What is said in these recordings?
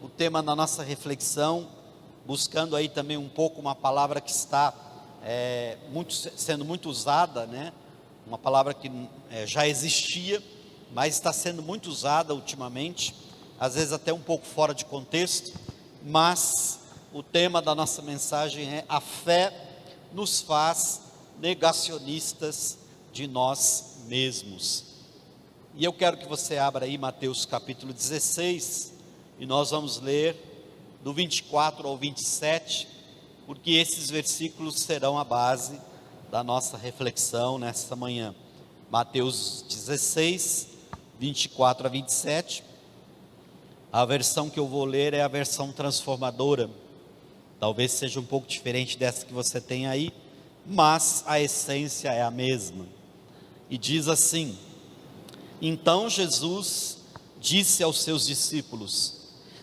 o tema da nossa reflexão, buscando aí também um pouco uma palavra que está sendo muito usada, né? Uma palavra que já existia, mas está sendo muito usada ultimamente, às vezes até um pouco fora de contexto, mas o tema da nossa mensagem é: a fé nos faz negacionistas de nós mesmos. E eu quero que você abra aí Mateus capítulo 16, e nós vamos ler do 24 ao 27, porque esses versículos serão a base da nossa reflexão nesta manhã. Mateus 16, 24 a 27, a versão que eu vou ler é a versão transformadora, talvez seja um pouco diferente dessa que você tem aí, mas a essência é a mesma, e diz assim: então Jesus disse aos seus discípulos: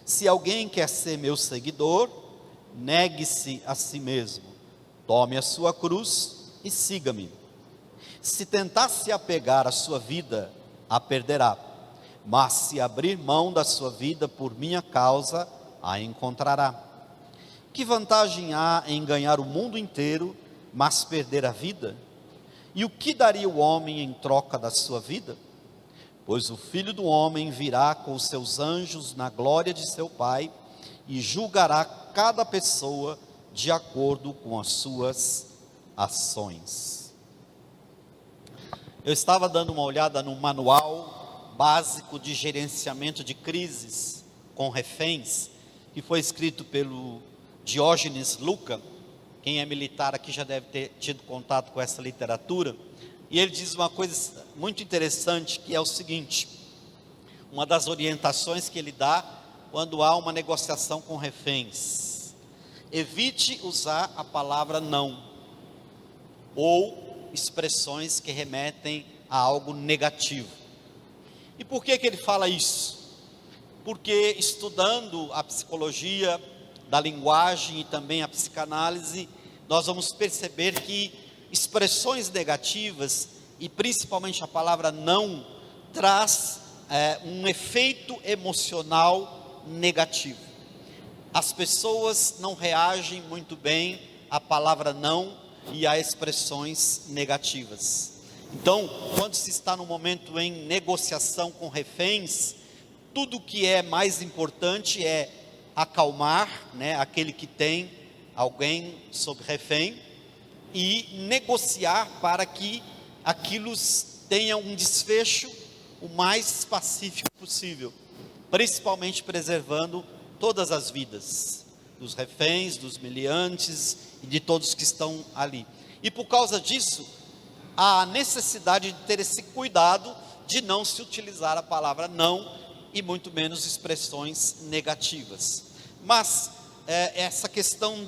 se alguém quer ser meu seguidor, negue-se a si mesmo, tome a sua cruz e siga-me. Se tentar se apegar à sua vida, a perderá, mas se abrir mão da sua vida por minha causa, a encontrará. Que vantagem há em ganhar o mundo inteiro, mas perder a vida? E o que daria o homem em troca da sua vida? Pois o Filho do Homem virá com os seus anjos na glória de seu Pai, e julgará cada pessoa de acordo com as suas ações. Eu estava dando uma olhada no manual básico de gerenciamento de crises com reféns, que foi escrito pelo Diógenes Luca. Quem é militar aqui já deve ter tido contato com essa literatura. E ele diz uma coisa muito interessante, que é o seguinte: uma das orientações que ele dá quando há uma negociação com reféns: evite usar a palavra não, ou expressões que remetem a algo negativo. E por que ele fala isso? Porque estudando a psicologia da linguagem e também a psicanálise, nós vamos perceber que expressões negativas, e principalmente a palavra não, traz um efeito emocional negativo. As pessoas não reagem muito bem à palavra não e a expressões negativas. Então, quando se está no momento em negociação com reféns, tudo que é mais importante é acalmar, né, aquele que tem alguém sob refém, e negociar para que aquilo tenha um desfecho o mais pacífico possível, principalmente preservando todas as vidas dos reféns, dos meliantes e de todos que estão ali. E por causa disso, há a necessidade de ter esse cuidado de não se utilizar a palavra não, e muito menos expressões negativas. Mas essa questão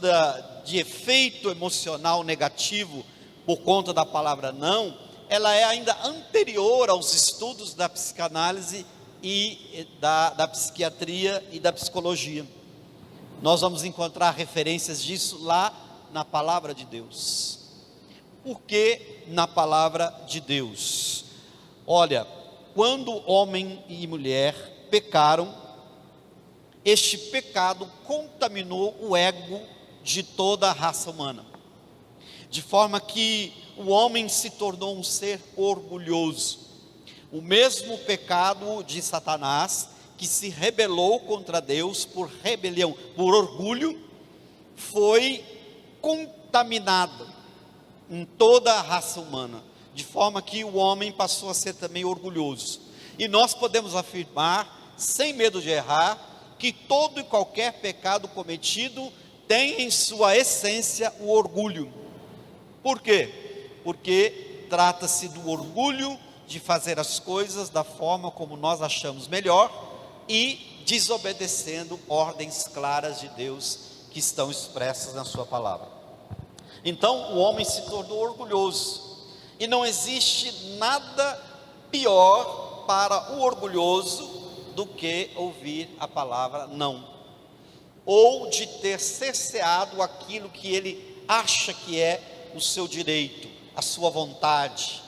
de efeito emocional negativo por conta da palavra não, ela é ainda anterior aos estudos da psicanálise e da psiquiatria e da psicologia. Nós vamos encontrar referências disso lá na palavra de Deus. Por que na palavra de Deus? Olha, quando homem e mulher pecaram, este pecado contaminou o ego de toda a raça humana, de forma que o homem se tornou um ser orgulhoso. O mesmo pecado de Satanás, que se rebelou contra Deus por rebelião, por orgulho, foi contaminado em toda a raça humana, de forma que o homem passou a ser também orgulhoso. E nós podemos afirmar, sem medo de errar, que todo e qualquer pecado cometido tem em sua essência o orgulho. Por quê? Porque trata-se do orgulho de fazer as coisas da forma como nós achamos melhor e desobedecendo ordens claras de Deus que estão expressas na sua palavra. Então o homem se tornou orgulhoso, e não existe nada pior para o orgulhoso do que ouvir a palavra não, ou de ter cerceado aquilo que ele acha que é o seu direito, a sua vontade,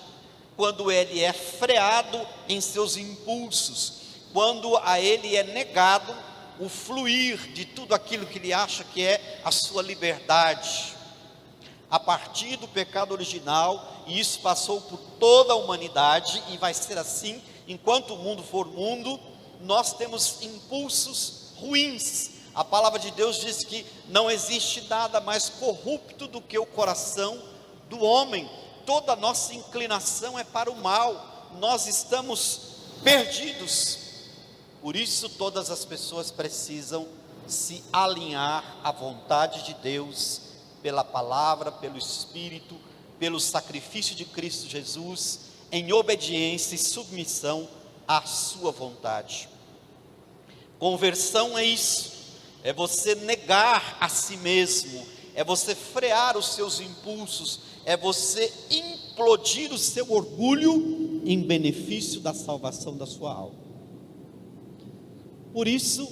quando ele é freado em seus impulsos, quando a ele é negado o fluir de tudo aquilo que ele acha que é a sua liberdade. A partir do pecado original, e isso passou por toda a humanidade, e vai ser assim, enquanto o mundo for mundo, nós temos impulsos ruins. A palavra de Deus diz que não existe nada mais corrupto do que o coração do homem. Toda a nossa inclinação é para o mal, nós estamos perdidos. Por isso todas as pessoas precisam se alinhar à vontade de Deus, pela palavra, pelo Espírito, pelo sacrifício de Cristo Jesus, em obediência e submissão à sua vontade. Conversão é isso, é você negar a si mesmo, é você frear os seus impulsos, é você implodir o seu orgulho em benefício da salvação da sua alma. Por isso,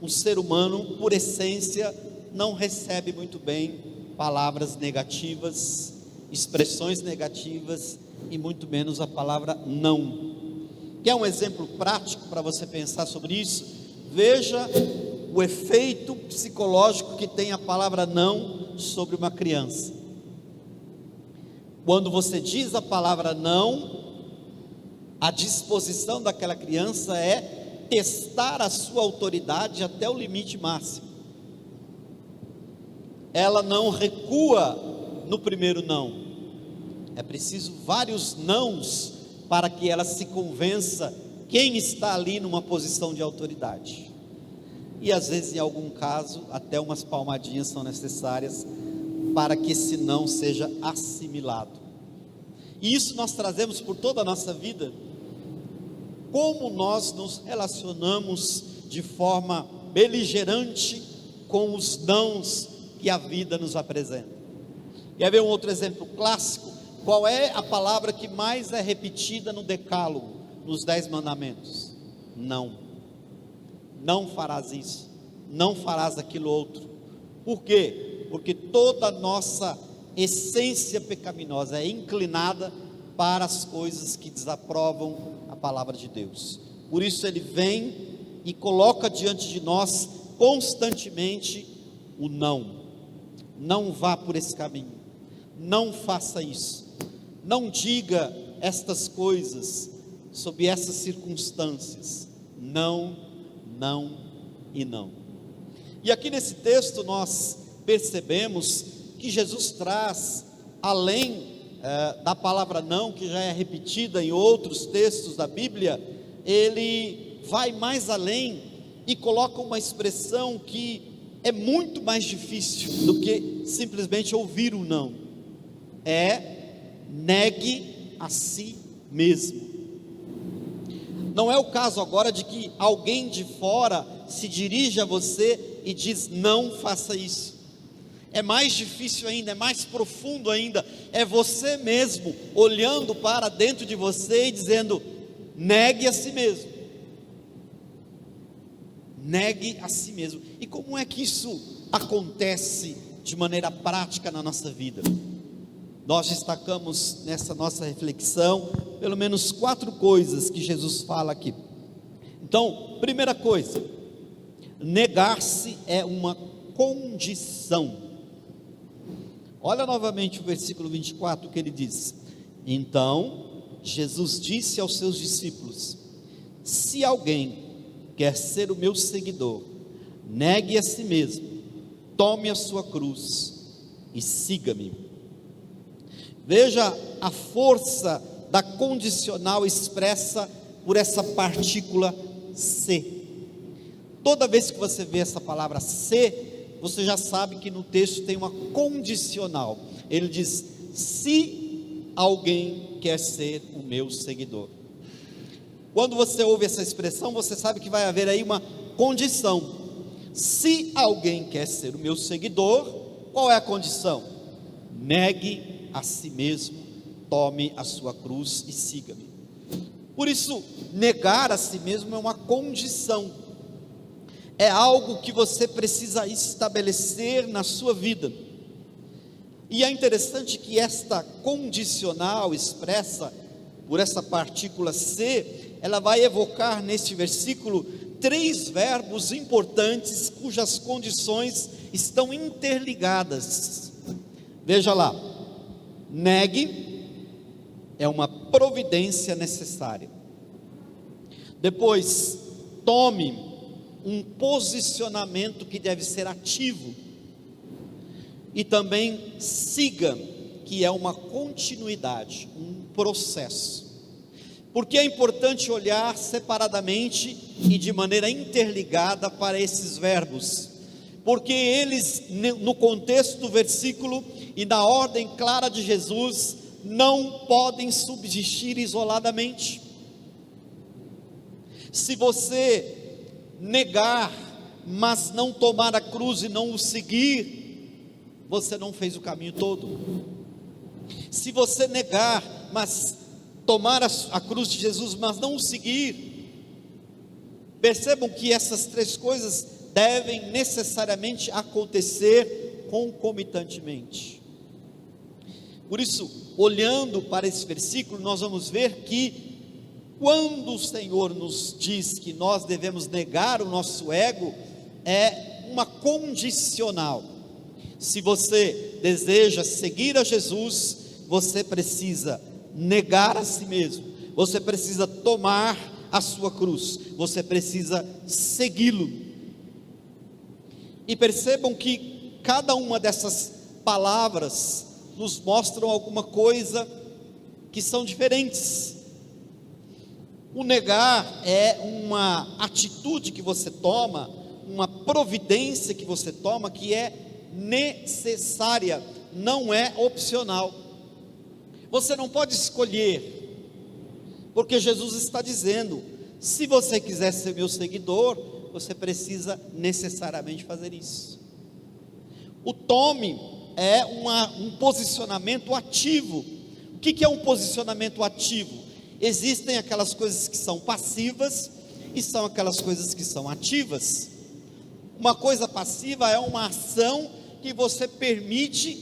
o ser humano, por essência, não recebe muito bem palavras negativas, expressões negativas, e muito menos a palavra não. Quer um exemplo prático para você pensar sobre isso? Veja o efeito psicológico que tem a palavra não sobre uma criança. Quando você diz a palavra não, a disposição daquela criança é testar a sua autoridade até o limite máximo. Ela não recua no primeiro não. É preciso vários nãos para que ela se convença quem está ali numa posição de autoridade. E às vezes, em algum caso, até umas palmadinhas são necessárias para que esse não seja assimilado. E isso nós trazemos por toda a nossa vida. Como nós nos relacionamos de forma beligerante com os nãos que a vida nos apresenta. Quer ver um outro exemplo clássico? Qual é a palavra que mais é repetida no decálogo, nos 10 mandamentos? Não. Não farás isso, não farás aquilo outro. Por quê? Porque toda a nossa essência pecaminosa é inclinada para as coisas que desaprovam a palavra de Deus. Por isso ele vem e coloca diante de nós constantemente o não. Não vá por esse caminho, não faça isso, não diga estas coisas sob essas circunstâncias. Não, não e não. E aqui nesse texto nós percebemos que Jesus traz, além da palavra não, que já é repetida em outros textos da Bíblia, ele vai mais além e coloca uma expressão que é muito mais difícil do que simplesmente ouvir o não. É negue a si mesmo. Não é o caso agora de que alguém de fora se dirige a você e diz não faça isso. É mais difícil ainda, é mais profundo ainda, é você mesmo olhando para dentro de você e dizendo negue a si mesmo. Negue a si mesmo. E como é que isso acontece de maneira prática na nossa vida? Nós destacamos nessa nossa reflexão pelo menos 4 coisas que Jesus fala aqui. Então, primeira coisa, negar-se é uma condição. Olha novamente o versículo 24 que ele diz: então Jesus disse aos seus discípulos: se alguém quer ser o meu seguidor, negue a si mesmo, tome a sua cruz e siga-me. Veja a força da condicional expressa por essa partícula se. Toda vez que você vê essa palavra se, você já sabe que no texto tem uma condicional. Ele diz: se alguém quer ser o meu seguidor. Quando você ouve essa expressão, você sabe que vai haver aí uma condição. Se alguém quer ser o meu seguidor, qual é a condição? Negue a si mesmo, tome a sua cruz e siga-me. Por isso, negar a si mesmo é uma condição, é algo que você precisa estabelecer na sua vida. E é interessante que esta condicional expressa por essa partícula se, ela vai evocar neste versículo três verbos importantes cujas condições estão interligadas. Veja lá, negue é uma providência necessária. Depois, tome um posicionamento que deve ser ativo. E também siga, que é uma continuidade, um processo. Porque é importante olhar separadamente e de maneira interligada para esses verbos, porque eles, no contexto do versículo e na ordem clara de Jesus, não podem subsistir isoladamente. Se você negar, mas não tomar a cruz e não o seguir, você não fez o caminho todo. Se você negar, mas tomar a cruz de Jesus, mas não o seguir, percebam que essas três coisas devem necessariamente acontecer concomitantemente. Por isso, olhando para esse versículo, nós vamos ver que quando o Senhor nos diz que nós devemos negar o nosso ego, é uma condicional. Se você deseja seguir a Jesus, você precisa negar a si mesmo, você precisa tomar a sua cruz, você precisa segui-lo. E percebam que cada uma dessas palavras nos mostram alguma coisa que são diferentes. O negar é uma atitude que você toma, uma providência que você toma, que é necessária, não é opcional. Você não pode escolher, porque Jesus está dizendo: se você quiser ser meu seguidor, você precisa necessariamente fazer isso. O tome é um posicionamento ativo. O que é um posicionamento ativo? Existem aquelas coisas que são passivas e são aquelas coisas que são ativas. Uma coisa passiva é uma ação que você permite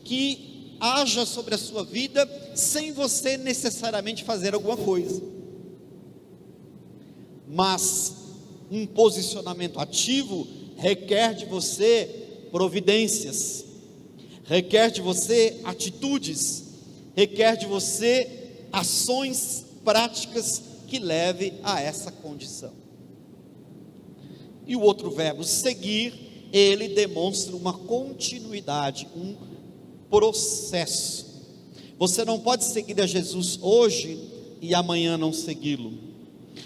que haja sobre a sua vida sem você necessariamente fazer alguma coisa. Mas um posicionamento ativo requer de você providências, requer de você atitudes, requer de você ações práticas que levem a essa condição. E o outro verbo, seguir, ele demonstra uma continuidade, um processo. Você não pode seguir a Jesus hoje e amanhã não segui-lo.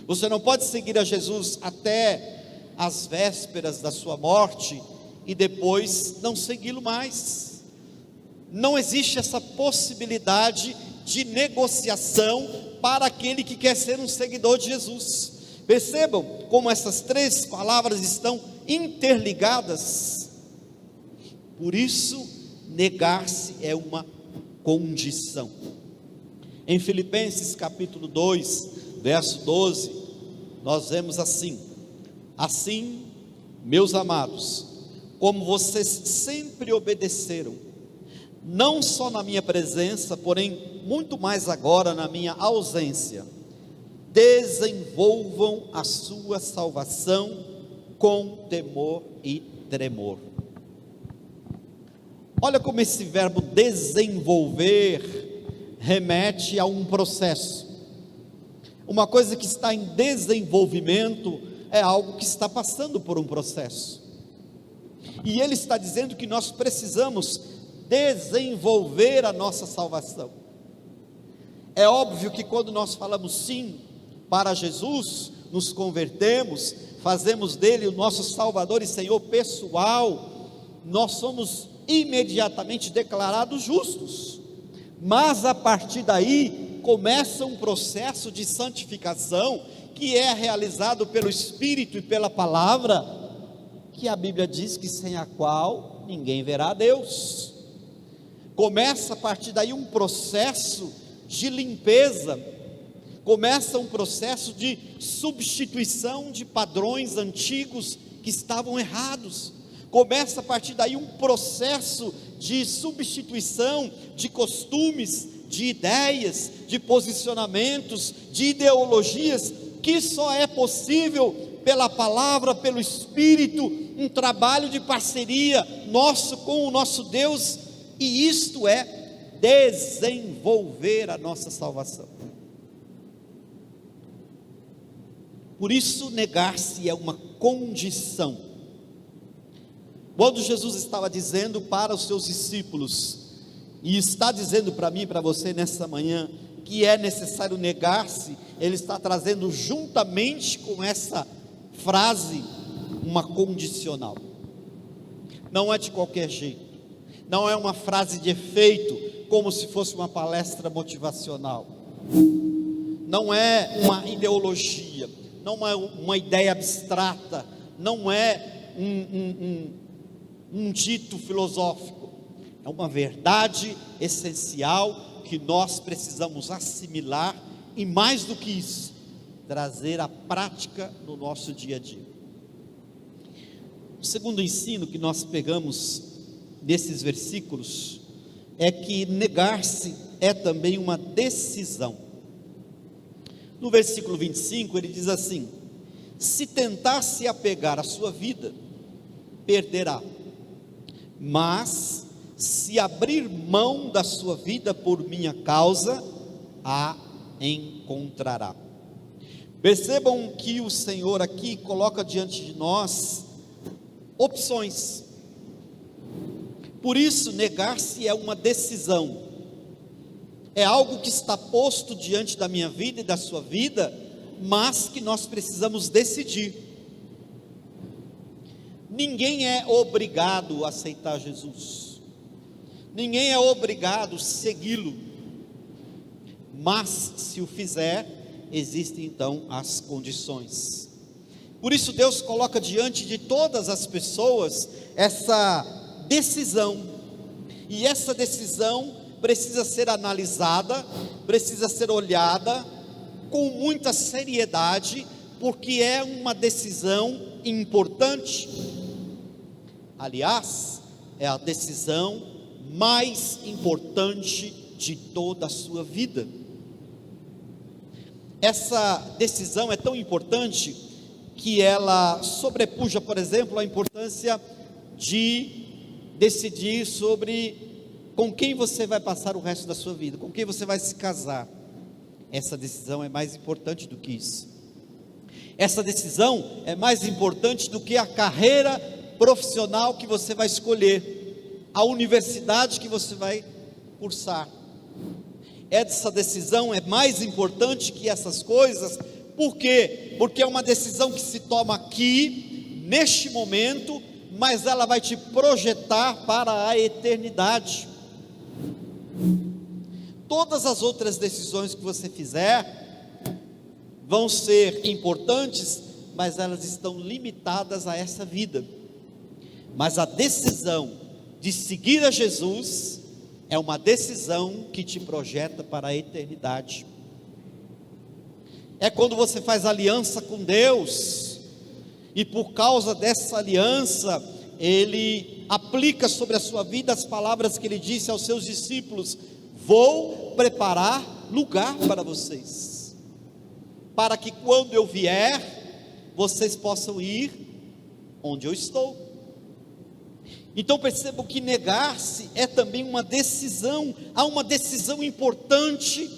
Você não pode seguir a Jesus até as vésperas da sua morte e depois não segui-lo mais. Não existe essa possibilidade de negociação para aquele que quer ser um seguidor de Jesus. Percebam como essas três palavras estão interligadas. Por isso, negar-se é uma condição. Em Filipenses capítulo 2, verso 12, nós vemos assim: assim, meus amados, como vocês sempre obedeceram, não só na minha presença, porém muito mais agora na minha ausência, desenvolvam a sua salvação com temor e tremor. Olha como esse verbo desenvolver remete a um processo. Uma coisa que está em desenvolvimento é algo que está passando por um processo. E ele está dizendo que nós precisamos desenvolver a nossa salvação. É óbvio que quando nós falamos sim para Jesus, nos convertemos, fazemos dele o nosso Salvador e Senhor pessoal, nós somos imediatamente declarados justos. Mas a partir daí começa um processo de santificação que é realizado pelo Espírito e pela palavra, que a Bíblia diz que sem a qual ninguém verá a Deus. Começa a partir daí um processo de limpeza, começa um processo de substituição de padrões antigos que estavam errados. Começa a partir daí um processo de substituição de costumes, de ideias, de posicionamentos, de ideologias, que só é possível pela palavra, pelo Espírito, um trabalho de parceria nosso com o nosso Deus, e isto é desenvolver a nossa salvação. Por isso, negar-se é uma condição. Quando Jesus estava dizendo para os seus discípulos, e está dizendo para mim e para você nessa manhã, que é necessário negar-se, Ele está trazendo juntamente com essa frase, uma condicional. Não é de qualquer jeito, não é uma frase de efeito, como se fosse uma palestra motivacional, não é uma ideologia, não é uma ideia abstrata, não é um dito filosófico, é uma verdade essencial que nós precisamos assimilar e, mais do que isso, trazer à prática no nosso dia a dia. O segundo ensino que nós pegamos nesses versículos é que negar-se é também uma decisão. No versículo 25 ele diz assim: se tentar se apegar à sua vida, perderá, mas se abrir mão da sua vida por minha causa, a encontrará. Percebam que o Senhor aqui coloca diante de nós opções. Por isso, negar-se é uma decisão, é algo que está posto diante da minha vida e da sua vida, mas que nós precisamos decidir. Ninguém é obrigado a aceitar Jesus, ninguém é obrigado a segui-lo, mas se o fizer, existem então as condições. Por isso Deus coloca diante de todas as pessoas essa decisão, e essa decisão precisa ser analisada, precisa ser olhada com muita seriedade, porque é uma decisão importante. Aliás, é a decisão mais importante de toda a sua vida. Essa decisão é tão importante que ela sobrepuja, por exemplo, a importância de decidir sobre com quem você vai passar o resto da sua vida, com quem você vai se casar. Essa decisão é mais importante do que isso. Essa decisão é mais importante do que a carreira profissional que você vai escolher, a universidade que você vai cursar. Essa decisão é mais importante que essas coisas. Por quê? Porque é uma decisão que se toma aqui, neste momento, mas ela vai te projetar para a eternidade. Todas as outras decisões que você fizer vão ser importantes, mas elas estão limitadas a essa vida. Mas a decisão de seguir a Jesus é uma decisão que te projeta para a eternidade. É quando você faz aliança com Deus, e por causa dessa aliança, Ele aplica sobre a sua vida as palavras que Ele disse aos seus discípulos: vou preparar lugar para vocês, para que quando eu vier, vocês possam ir onde eu estou. Então percebo que negar-se é também uma decisão, há uma decisão importante,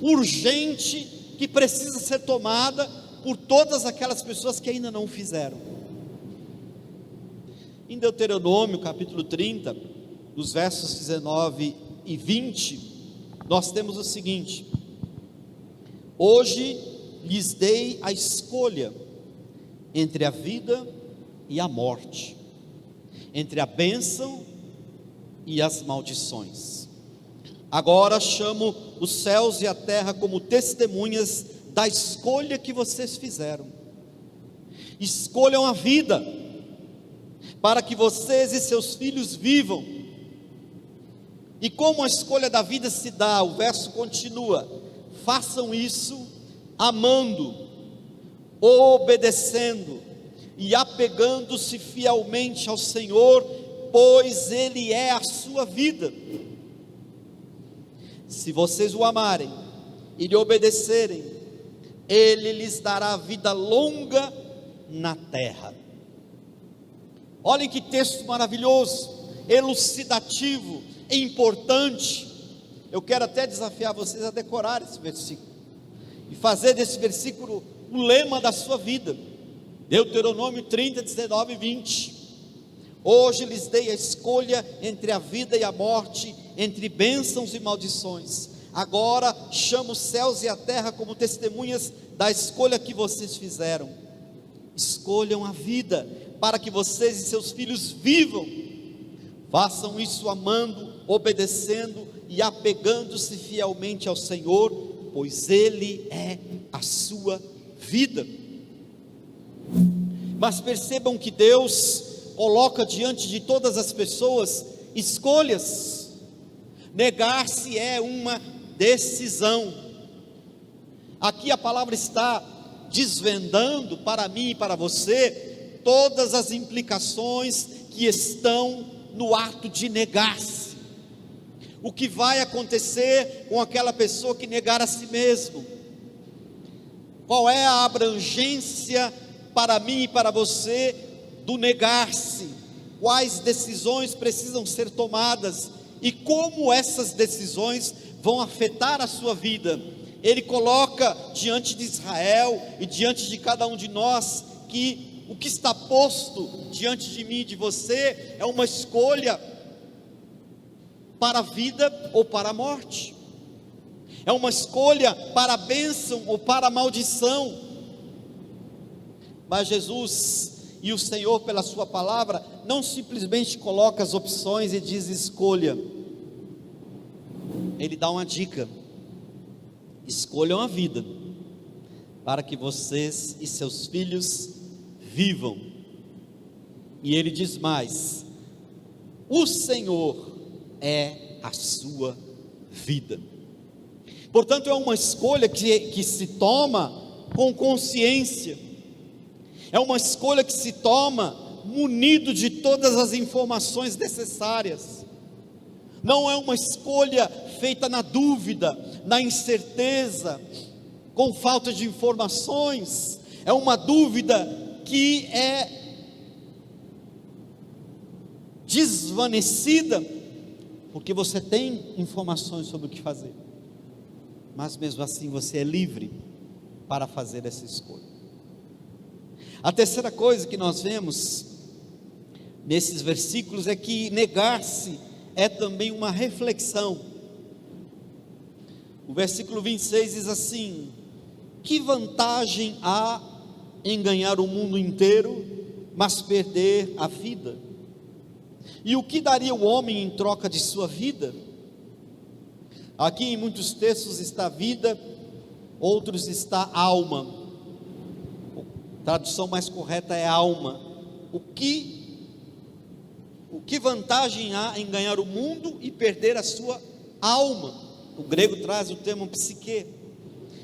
urgente, que precisa ser tomada por todas aquelas pessoas que ainda não o fizeram. Em Deuteronômio capítulo 30, dos versos 19 e 20, nós temos o seguinte: hoje lhes dei a escolha entre a vida e a morte, entre a bênção e as maldições. Agora chamo os céus e a terra como testemunhas da escolha que vocês fizeram. Escolham a vida, para que vocês e seus filhos vivam. E como a escolha da vida se dá, o verso continua: façam isso amando, obedecendo e apegando-se fielmente ao Senhor, pois Ele é a sua vida. Se vocês o amarem e lhe obedecerem, Ele lhes dará vida longa na terra. Olhem que texto maravilhoso, elucidativo, importante. Eu quero até desafiar vocês a decorar esse versículo e fazer desse versículo o lema da sua vida. Deuteronômio 30, 19 e 20. Hoje lhes dei a escolha entre a vida e a morte, entre bênçãos e maldições. Agora chamo os céus e a terra como testemunhas da escolha que vocês fizeram. Escolham a vida, para que vocês e seus filhos vivam. Façam isso amando, obedecendo e apegando-se fielmente ao Senhor, pois Ele é a sua vida. Mas percebam que Deus coloca diante de todas as pessoas escolhas. Negar-se é uma decisão. Aqui a palavra está desvendando para mim e para você todas as implicações que estão no ato de negar-se. O que vai acontecer com aquela pessoa que negar a si mesmo? Qual é a abrangência para mim e para você do negar-se? Quais decisões precisam ser tomadas e como essas decisões vão afetar a sua vida? Ele coloca diante de Israel e diante de cada um de nós que o que está posto diante de mim e de você é uma escolha para a vida ou para a morte, é uma escolha para a bênção ou para a maldição. Mas Jesus e o Senhor, pela sua palavra, não simplesmente coloca as opções e diz escolha. Ele dá uma dica: escolham a vida, para que vocês e seus filhos vivam. E ele diz mais: o Senhor é a sua vida. Portanto, é uma escolha que se toma com consciência, é uma escolha que se toma munido de todas as informações necessárias. Não é uma escolha feita na dúvida, na incerteza, com falta de informações. É uma dúvida que é desvanecida, porque você tem informações sobre o que fazer, mas mesmo assim você é livre para fazer essa escolha. A terceira coisa que nós vemos nesses versículos é que negar-se é também uma reflexão. O versículo 26 diz assim: que vantagem há em ganhar o mundo inteiro, mas perder a vida? E o que daria o homem em troca de sua vida? Aqui em muitos textos está vida, outros está alma. A tradução mais correta é alma. O que vantagem há em ganhar o mundo e perder a sua alma? O grego traz o termo psique.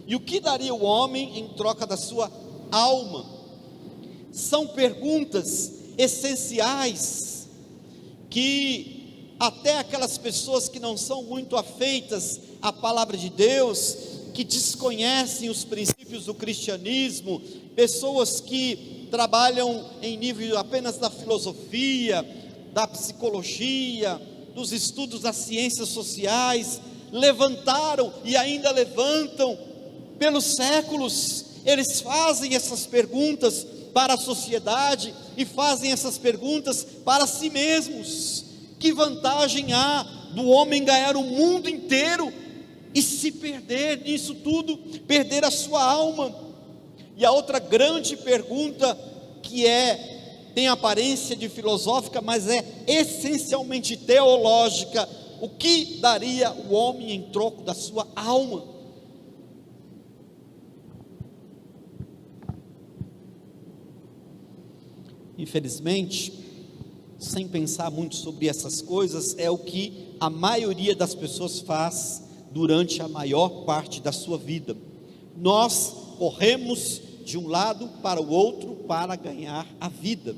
E o que daria o homem em troca da sua alma? São perguntas essenciais que até aquelas pessoas que não são muito afeitas à palavra de Deus, que desconhecem os princípios do cristianismo, pessoas que trabalham em nível apenas da filosofia, da psicologia, dos estudos das ciências sociais, levantaram e ainda levantam pelos séculos. Eles fazem essas perguntas para a sociedade e fazem essas perguntas para si mesmos. Que vantagem há do homem ganhar o mundo inteiro e se perder nisso tudo, perder a sua alma? E a outra grande pergunta, que tem aparência de filosófica, mas é essencialmente teológica: o que daria o homem em troco da sua alma? Infelizmente, sem pensar muito sobre essas coisas, é o que a maioria das pessoas faz durante a maior parte da sua vida. Nós corremos de um lado para o outro para ganhar a vida.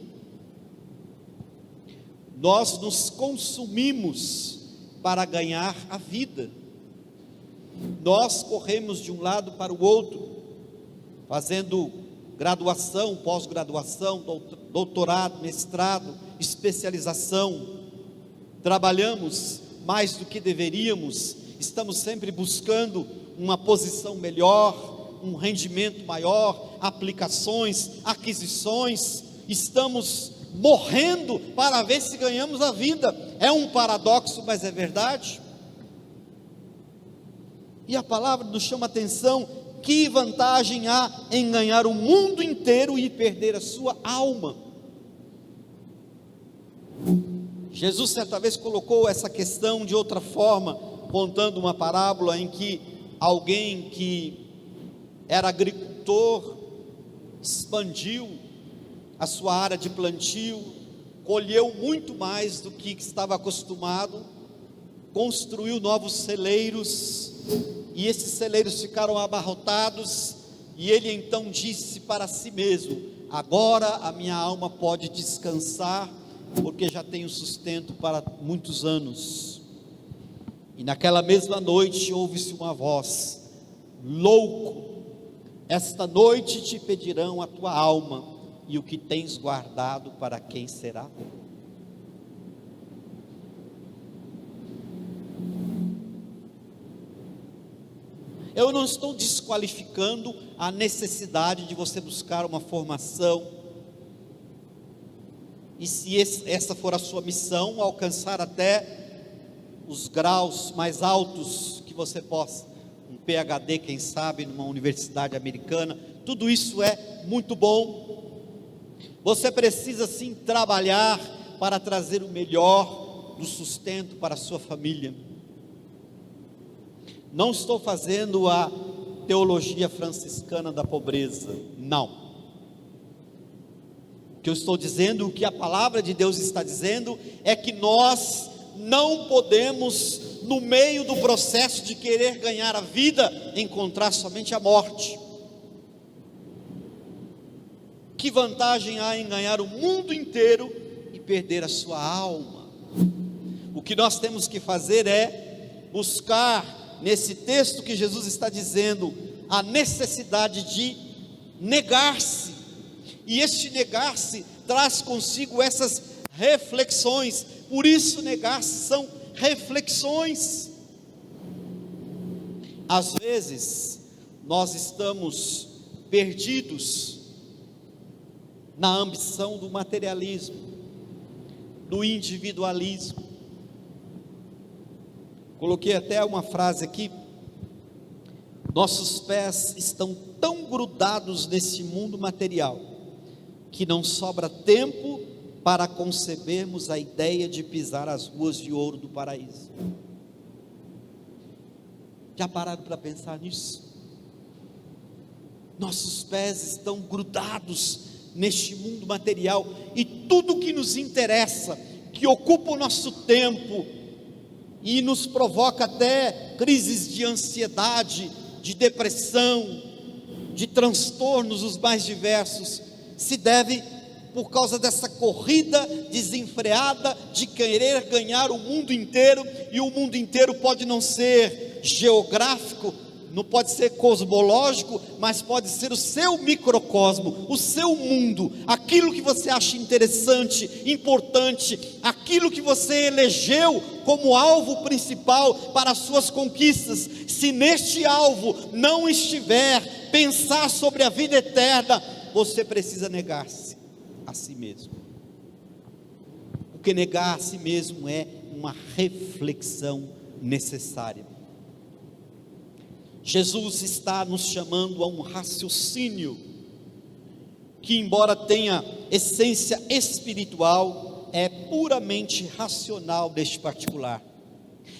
Nós nos consumimos para ganhar a vida. Nós corremos de um lado para o outro, fazendo graduação, pós-graduação, doutorado, mestrado, especialização, trabalhamos mais do que deveríamos, estamos sempre buscando uma posição melhor, um rendimento maior, aplicações, aquisições, estamos morrendo para ver se ganhamos a vida. É um paradoxo, mas é verdade. E a palavra nos chama a atenção: que vantagem há em ganhar o mundo inteiro e perder a sua alma? Jesus certa vez colocou essa questão de outra forma, contando uma parábola em que alguém que era agricultor expandiu a sua área de plantio, colheu muito mais do que estava acostumado, construiu novos celeiros, e esses celeiros ficaram abarrotados, e ele então disse para si mesmo: agora a minha alma pode descansar, porque já tenho sustento para muitos anos. E naquela mesma noite ouve-se uma voz: louco, esta noite te pedirão a tua alma, e o que tens guardado para quem será? Eu não estou desqualificando a necessidade de você buscar uma formação, e se essa for a sua missão, alcançar até os graus mais altos que você possa, um PhD, quem sabe, numa universidade americana, tudo isso é muito bom. Você precisa sim trabalhar para trazer o melhor do sustento para a sua família. Não estou fazendo a teologia franciscana da pobreza, não. O que eu estou dizendo, o que a palavra de Deus está dizendo, é que nós não podemos, no meio do processo de querer ganhar a vida, encontrar somente a morte. Que vantagem há em ganhar o mundo inteiro e perder a sua alma? O que nós temos que fazer é buscar, nesse texto que Jesus está dizendo, a necessidade de negar-se. E este negar-se traz consigo essas reflexões. Por isso negar-se são reflexões. Às vezes nós estamos perdidos na ambição do materialismo, do individualismo. Coloquei até uma frase aqui: nossos pés estão tão grudados nesse mundo material, que não sobra tempo para concebermos a ideia de pisar as ruas de ouro do paraíso. Já pararam para pensar nisso? Nossos pés estão grudados neste mundo material, e tudo que nos interessa, que ocupa o nosso tempo, e nos provoca até crises de ansiedade, de depressão, de transtornos os mais diversos, se deve por causa dessa corrida desenfreada de querer ganhar o mundo inteiro. E o mundo inteiro pode não ser geográfico, não pode ser cosmológico, mas pode ser o seu microcosmo, o seu mundo, aquilo que você acha interessante, importante, aquilo que você elegeu como alvo principal para as suas conquistas. Se neste alvo não estiver pensar sobre a vida eterna, você precisa negar-se a si mesmo, porque negar a si mesmo é uma reflexão necessária. Jesus está nos chamando a um raciocínio que, embora tenha essência espiritual, é puramente racional deste particular.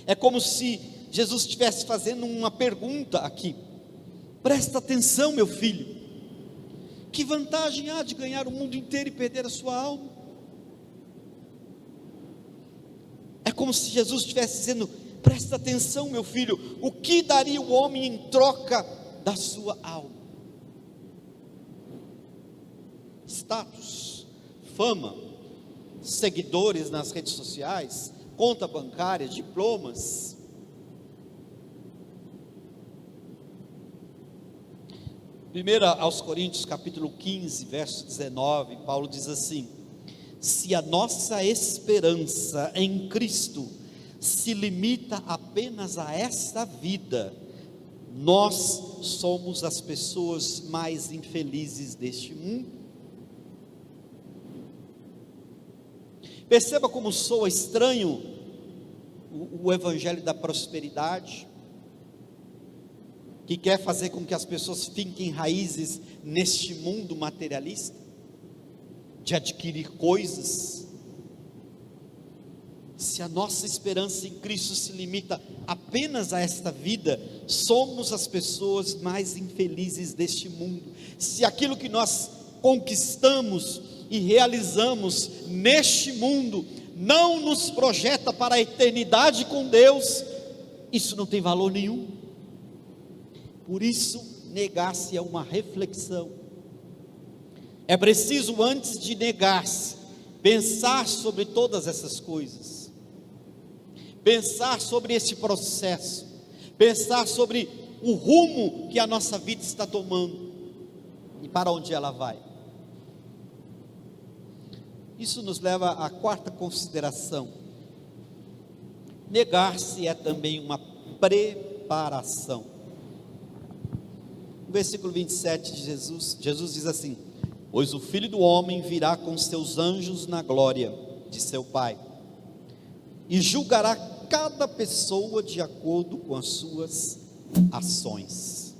É como se Jesus estivesse fazendo uma pergunta aqui: presta atenção, meu filho, que vantagem há de ganhar o mundo inteiro e perder a sua alma? É como se Jesus estivesse dizendo: presta atenção, meu filho, o que daria o homem em troca da sua alma? Status, fama, seguidores nas redes sociais, conta bancária, diplomas. 1 aos Coríntios capítulo 15, verso 19, Paulo diz assim: se a nossa esperança em Cristo se limita apenas a esta vida, nós somos as pessoas mais infelizes deste mundo. Perceba como soa estranho o evangelho da prosperidade, que quer fazer com que as pessoas finquem raízes neste mundo materialista, de adquirir coisas. Se a nossa esperança em Cristo se limita apenas a esta vida, somos as pessoas mais infelizes deste mundo. Se aquilo que nós conquistamos e realizamos neste mundo não nos projeta para a eternidade com Deus, isso não tem valor nenhum. Por isso, negar-se é uma reflexão. É preciso, antes de negar-se, pensar sobre todas essas coisas, pensar sobre esse processo, pensar sobre o rumo que a nossa vida está tomando e para onde ela vai. Isso nos leva à quarta consideração. Negar-se é também uma preparação. No versículo 27 de Jesus diz assim: pois o Filho do Homem virá com seus anjos na glória de seu Pai, e julgará cada pessoa de acordo com as suas ações.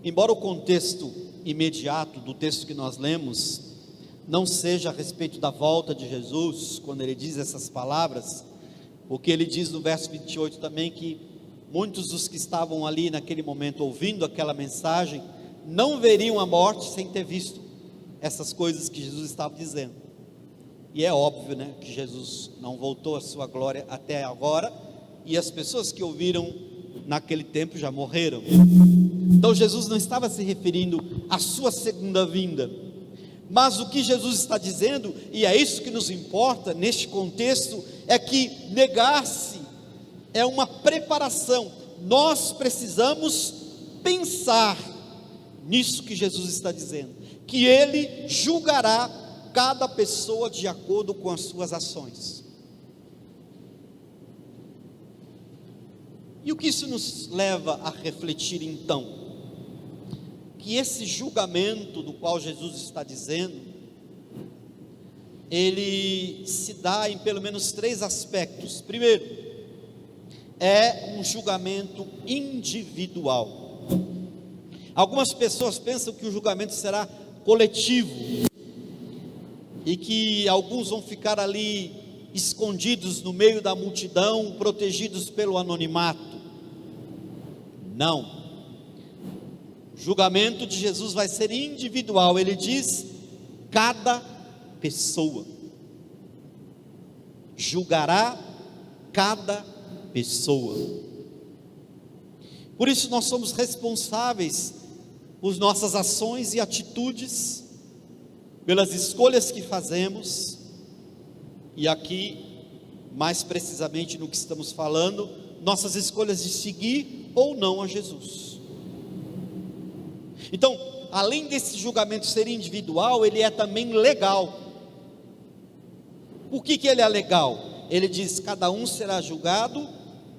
Embora o contexto imediato do texto que nós lemos não seja a respeito da volta de Jesus, quando ele diz essas palavras, porque ele diz no verso 28 também que muitos dos que estavam ali naquele momento ouvindo aquela mensagem não veriam a morte sem ter visto essas coisas que Jesus estava dizendo. E é óbvio, né, que Jesus não voltou à sua glória até agora, e as pessoas que ouviram naquele tempo já morreram. Então Jesus não estava se referindo à sua segunda vinda, mas o que Jesus está dizendo, e é isso que nos importa neste contexto, é que negar-se é uma preparação. Nós precisamos pensar nisso que Jesus está dizendo, que Ele julgará cada pessoa de acordo com as suas ações. E o que isso nos leva a refletir então? Que esse julgamento do qual Jesus está dizendo, ele se dá em pelo menos 3 aspectos. Primeiro, é um julgamento individual. Algumas pessoas pensam que o julgamento será coletivo, e que alguns vão ficar ali escondidos no meio da multidão, protegidos pelo anonimato. Não, o julgamento de Jesus vai ser individual. Ele diz: cada pessoa, julgará cada pessoa. Por isso nós somos responsáveis por nossas ações e atitudes, pelas escolhas que fazemos, e aqui, mais precisamente no que estamos falando, nossas escolhas de seguir ou não a Jesus. Então, além desse julgamento ser individual, ele é também legal. Por que ele é legal? Ele diz: cada um será julgado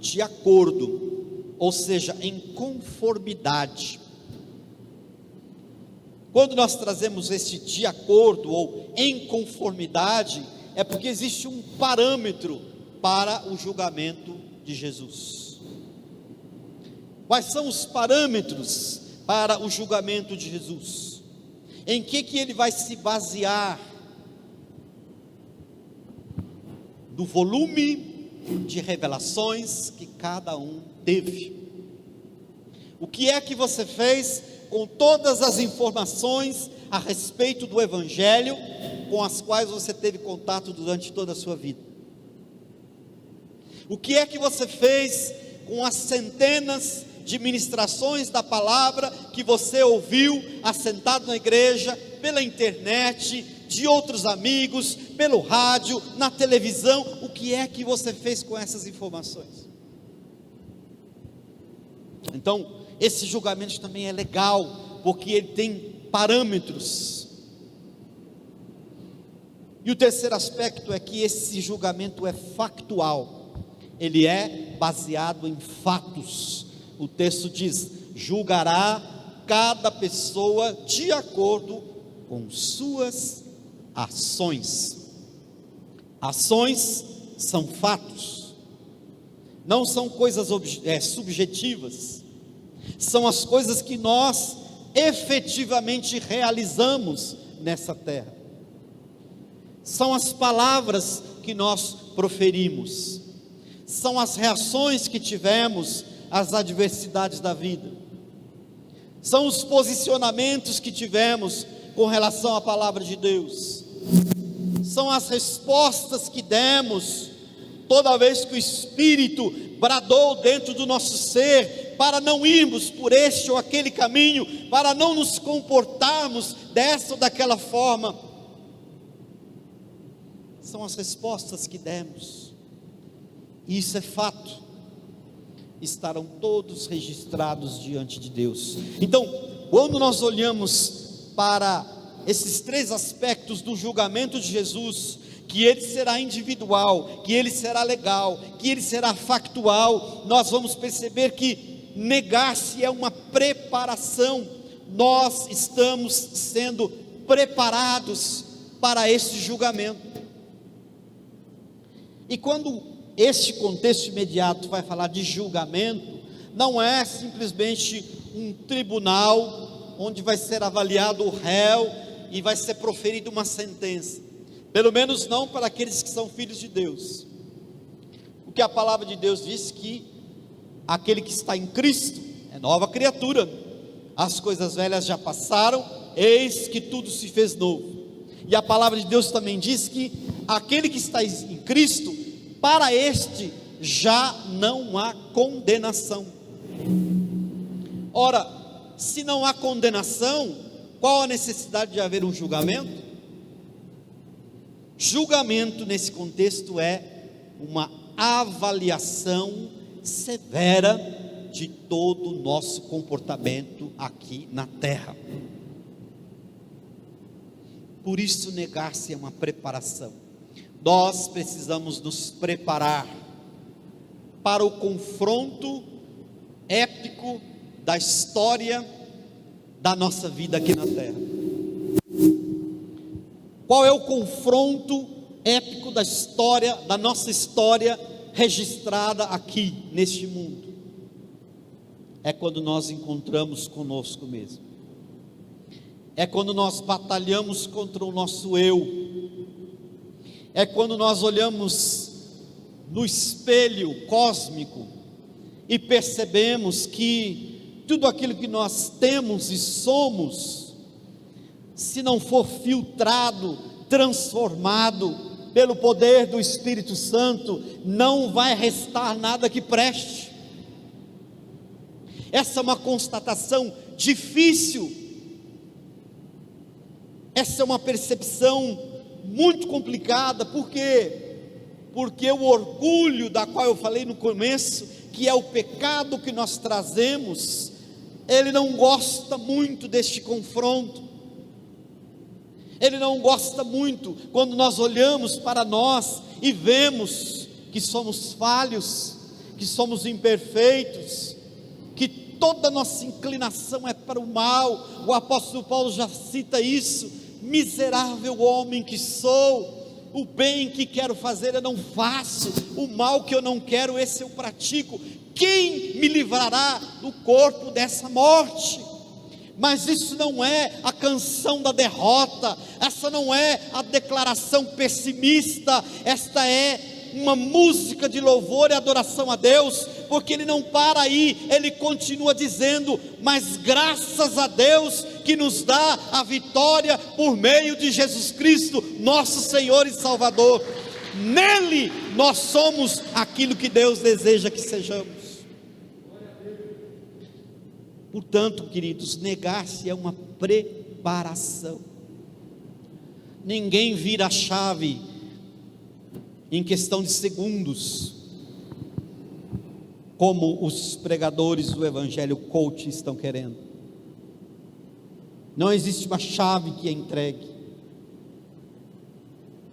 de acordo, ou seja, em conformidade. Quando nós trazemos este de acordo ou em conformidade, é porque existe um parâmetro para o julgamento de Jesus. Quais são os parâmetros para o julgamento de Jesus? Em que ele vai se basear? No volume de revelações que cada um teve. O que é que você fez com todas as informações a respeito do Evangelho, com as quais você teve contato durante toda a sua vida? O que é que você fez com as centenas de ministrações da palavra que você ouviu assentado na igreja, pela internet, de outros amigos, pelo rádio, na televisão? O que é que você fez com essas informações? Então, esse julgamento também é legal, porque ele tem parâmetros. E o terceiro aspecto é que esse julgamento é factual, ele é baseado em fatos. O texto diz: julgará cada pessoa de acordo com suas ações. Ações são fatos, não são coisas subjetivas, são as coisas que nós efetivamente realizamos nessa terra, são as palavras que nós proferimos, são as reações que tivemos às adversidades da vida, são os posicionamentos que tivemos com relação à palavra de Deus, são as respostas que demos toda vez que o Espírito bradou dentro do nosso ser, para não irmos por este ou aquele caminho, para não nos comportarmos dessa ou daquela forma. São as respostas que demos, e isso é fato, estarão todos registrados diante de Deus. Então, quando nós olhamos para esses três aspectos do julgamento de Jesus, que ele será individual, que ele será legal, que ele será factual, nós vamos perceber que negar-se é uma preparação. Nós estamos sendo preparados para esse julgamento. E quando este contexto imediato vai falar de julgamento, não é simplesmente um tribunal onde vai ser avaliado o réu e vai ser proferida uma sentença, pelo menos não para aqueles que são filhos de Deus. O que a palavra de Deus diz, que aquele que está em Cristo é nova criatura, as coisas velhas já passaram, eis que tudo se fez novo. E a palavra de Deus também diz que aquele que está em Cristo, para este já não há condenação. Ora, se não há condenação, qual a necessidade de haver um julgamento? Julgamento nesse contexto é uma avaliação severa de todo o nosso comportamento aqui na terra. Por isso, negar-se é uma preparação. Nós precisamos nos preparar para o confronto épico da história da nossa vida aqui na terra. Qual é o confronto épico da história, da nossa história registrada aqui neste mundo? É quando nós encontramos conosco mesmo, é quando nós batalhamos contra o nosso eu, é quando nós olhamos no espelho cósmico e percebemos que tudo aquilo que nós temos e somos, se não for filtrado, transformado pelo poder do Espírito Santo, não vai restar nada que preste. Essa é uma constatação difícil, essa é uma percepção muito complicada. Por quê? Porque o orgulho, da qual eu falei no começo, que é o pecado que nós trazemos, ele não gosta muito deste confronto, ele não gosta muito quando nós olhamos para nós e vemos que somos falhos, que somos imperfeitos, que toda nossa inclinação é para o mal. O apóstolo Paulo já cita isso: miserável homem que sou, o bem que quero fazer eu não faço, o mal que eu não quero, esse eu pratico. Quem me livrará do corpo dessa morte? Mas isso não é a canção da derrota, essa não é a declaração pessimista, esta é uma música de louvor e adoração a Deus, porque ele não para aí, ele continua dizendo: mas graças a Deus que nos dá a vitória por meio de Jesus Cristo, nosso Senhor e Salvador. Nele nós somos aquilo que Deus deseja que sejamos. Portanto, queridos, negar-se é uma preparação. Ninguém vira a chave em questão de segundos. como os pregadores do evangelho coach estão querendo. Não existe uma chave que é entregue.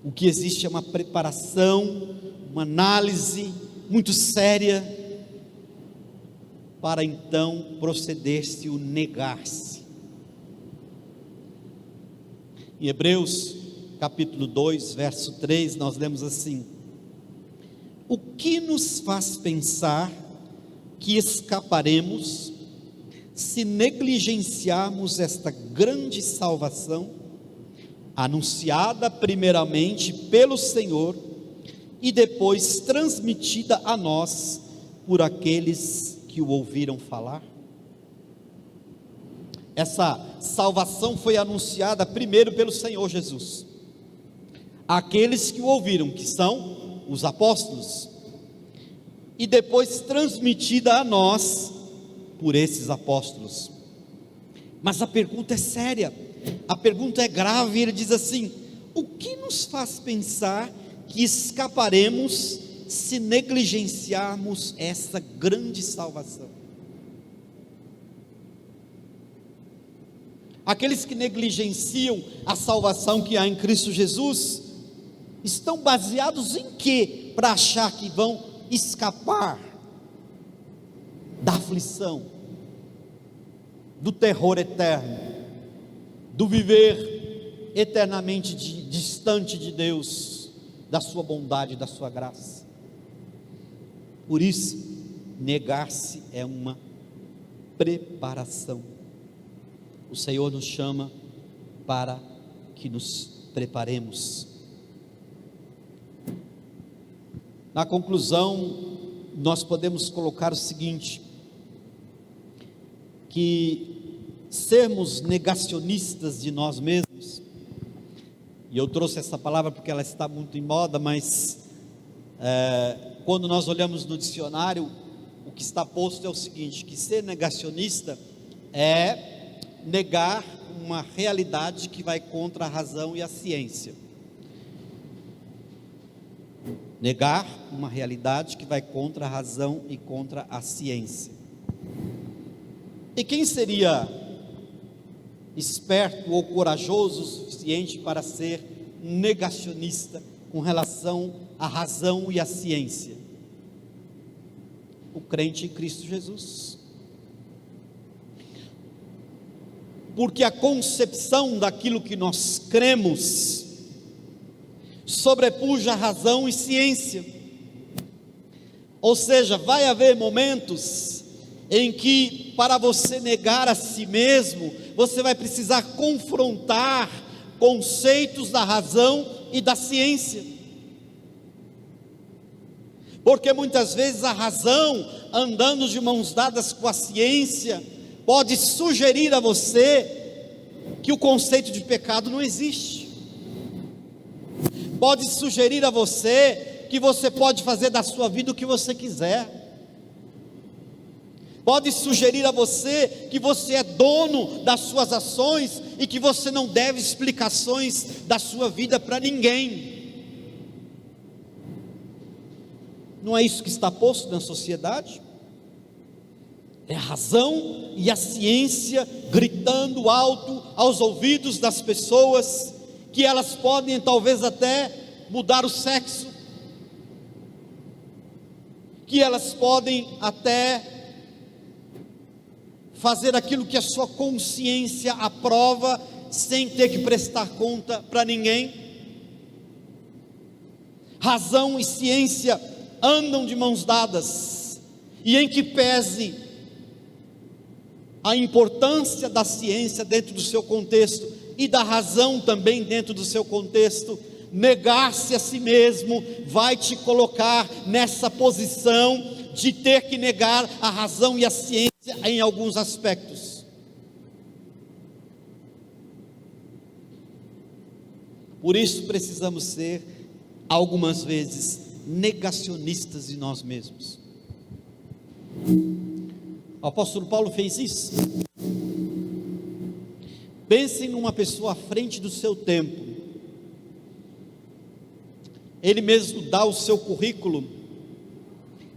O que existe é uma preparação, uma análise muito séria, para então proceder-se o negar-se. Em Hebreus capítulo 2, verso 3, nós lemos assim: o que nos faz pensar que escaparemos se negligenciarmos esta grande salvação, anunciada primeiramente pelo Senhor e depois transmitida a nós por aqueles que o ouviram falar? Essa salvação foi anunciada primeiro pelo Senhor Jesus, aqueles que o ouviram, que são os apóstolos, e depois transmitida a nós por esses apóstolos. Mas a pergunta é séria, a pergunta é grave. Ele diz assim: o que nos faz pensar que escaparemos se negligenciarmos essa grande salvação? Aqueles que negligenciam a salvação que há em Cristo Jesus estão baseados em quê para achar que vão escapar da aflição, do terror eterno, do viver eternamente distante de Deus, da sua bondade, da sua graça? Por isso, negar-se é uma preparação. O Senhor nos chama para que nos preparemos. Na conclusão, nós podemos colocar o seguinte: que sermos negacionistas de nós mesmos, e eu trouxe essa palavra porque ela está muito em moda, mas quando nós olhamos no dicionário, o que está posto é o seguinte: que ser negacionista é negar uma realidade que vai contra a razão e a ciência. Negar uma realidade que vai contra a razão e contra a ciência. E quem seria esperto ou corajoso o suficiente para ser negacionista com relação à razão e à ciência? O crente em Cristo Jesus. Porque a concepção daquilo que nós cremos sobrepuja razão e ciência. Ou seja, vai haver momentos em que, para você negar a si mesmo, você vai precisar confrontar conceitos da razão e da ciência. Porque muitas vezes a razão, andando de mãos dadas com a ciência, pode sugerir a você que o conceito de pecado não existe. Pode sugerir a você que você pode fazer da sua vida o que você quiser. Pode sugerir a você que você é dono das suas ações e que você não deve explicações da sua vida para ninguém. Não é isso que está posto na sociedade? É a razão e a ciência gritando alto aos ouvidos das pessoas que elas podem talvez até mudar o sexo, que elas podem até fazer aquilo que a sua consciência aprova, sem ter que prestar conta para ninguém. Razão e ciência andam de mãos dadas, e em que pese a importância da ciência dentro do seu contexto e da razão também dentro do seu contexto, negar-se a si mesmo vai te colocar nessa posição de ter que negar a razão e a ciência em alguns aspectos. Por isso precisamos ser, algumas vezes, negacionistas de nós mesmos. O apóstolo Paulo fez isso. Pensem numa pessoa à frente do seu tempo. Ele mesmo dá o seu currículo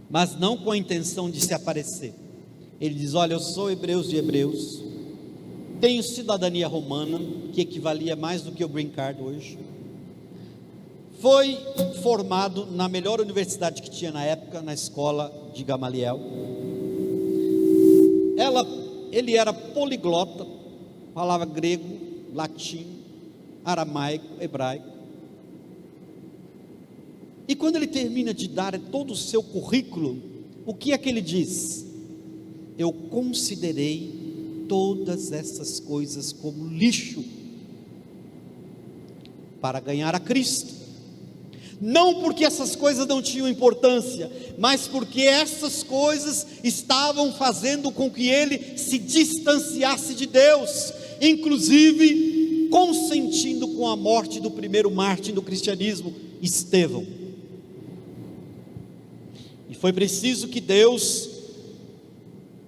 mas não com a intenção de se aparecer. Ele diz: olha, eu sou hebreus de hebreus, tenho cidadania romana, que equivalia mais do que o green card hoje, foi formado na melhor universidade que tinha na época, na escola de Gamaliel. Ele era poliglota, falava grego, latim, aramaico, hebraico. E quando ele termina de dar todo o seu currículo, o que é que ele diz? Eu considerei todas essas coisas como lixo para ganhar a Cristo. Não porque essas coisas não tinham importância, mas porque essas coisas estavam fazendo com que ele se distanciasse de Deus, inclusive consentindo com a morte do primeiro mártir do cristianismo, Estevão. E foi preciso que Deus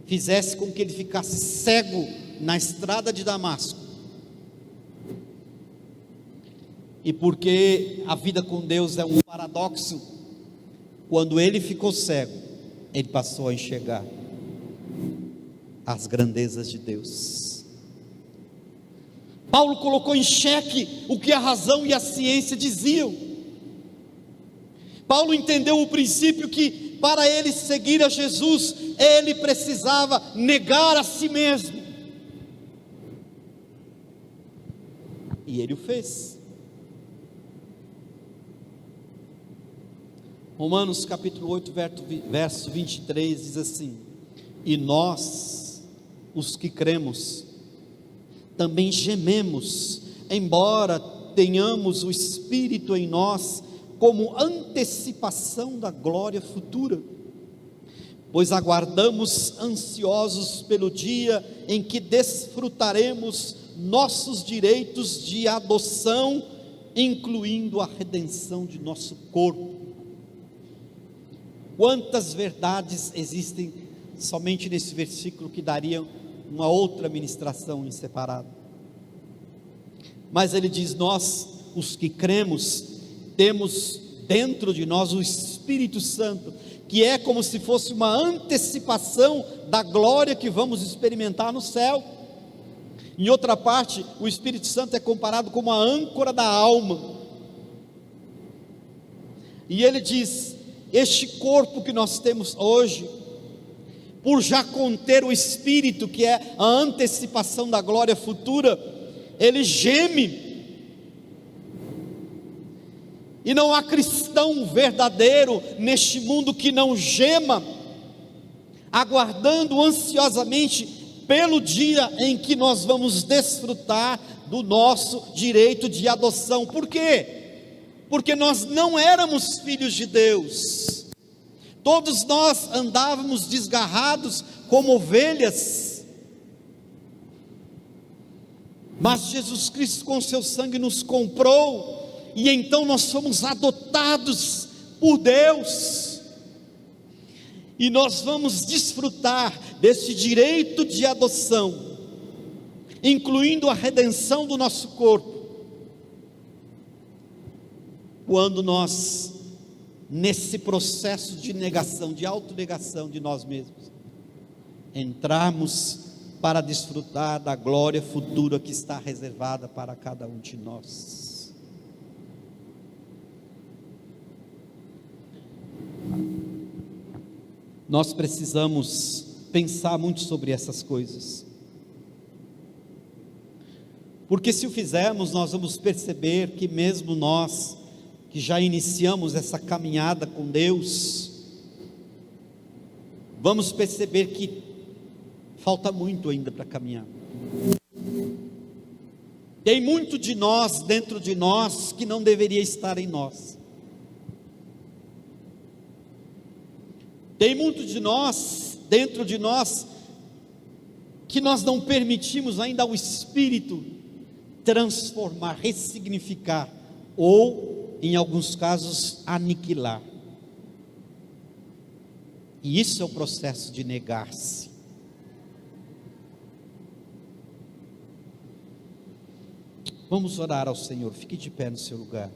fizesse com que ele ficasse cego na estrada de Damasco. E porque a vida com Deus é um paradoxo, quando ele ficou cego, ele passou a enxergar as grandezas de Deus. Paulo colocou em xeque o que a razão e a ciência diziam. Paulo entendeu o princípio que para ele seguir a Jesus, ele precisava negar a si mesmo. E ele o fez. Romanos capítulo 8, verso 23 diz assim: e nós, os que cremos, também gememos, embora tenhamos o Espírito em nós, como antecipação da glória futura, pois aguardamos ansiosos pelo dia em que desfrutaremos nossos direitos de adoção, incluindo a redenção de nosso corpo. Quantas verdades existem somente nesse versículo que dariam uma outra ministração em separado. Mas ele diz: nós, os que cremos, temos dentro de nós o Espírito Santo, que é como se fosse uma antecipação da glória que vamos experimentar no céu. Em outra parte, o Espírito Santo é comparado como a âncora da alma. E ele diz: este corpo que nós temos hoje, por já conter o Espírito, que é a antecipação da glória futura, ele geme. E não há cristão verdadeiro neste mundo que não gema, aguardando ansiosamente pelo dia em que nós vamos desfrutar do nosso direito de adoção. Por quê? Porque nós não éramos filhos de Deus, todos nós andávamos desgarrados como ovelhas, mas Jesus Cristo com seu sangue nos comprou, e então nós fomos adotados por Deus, e nós vamos desfrutar desse direito de adoção, incluindo a redenção do nosso corpo, quando nós, nesse processo de negação, de autonegação de nós mesmos, entrarmos para desfrutar da glória futura que está reservada para cada um de nós. Nós precisamos pensar muito sobre essas coisas, porque se o fizermos, nós vamos perceber que mesmo nós, que já iniciamos essa caminhada com Deus, vamos perceber que falta muito ainda para caminhar. Tem muito de nós dentro de nós que não deveria estar em nós. Tem muito de nós dentro de nós que nós não permitimos ainda ao Espírito transformar, ressignificar, ou em alguns casos aniquilar. E isso é o processo de negar-se. Vamos orar ao Senhor. Fique de pé no seu lugar.